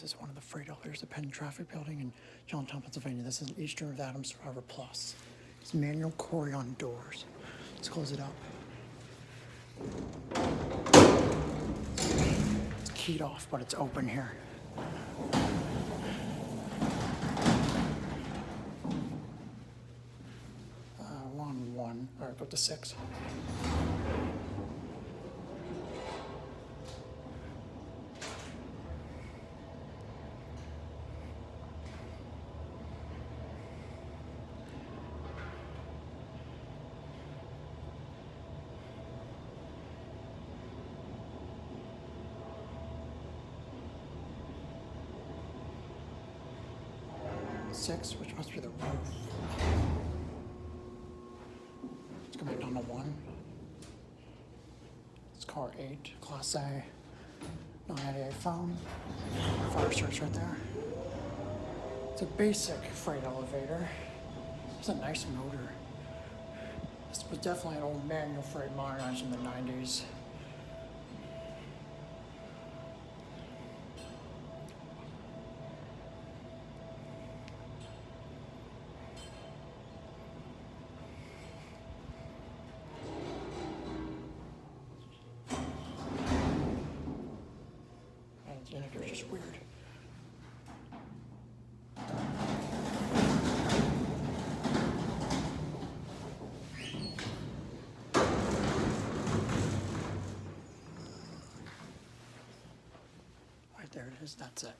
This is one of the freight elevators, the Penn Traffic Building in Johnstown, Pennsylvania. This is an eastern of ADAMS SurvivorPlus. It's manual Courion doors. Let's close it up. It's keyed off, but it's open here. We're on 1. All right, go to 6. Six, which must be the roof. Let's go back down to 1. It's car 8, Class A, 998 phone. Fire starts right there. It's a basic freight elevator. It's a nice motor. This was definitely an old manual freight modernized in the 90s. The indicator's just weird. Right there it is, that's it.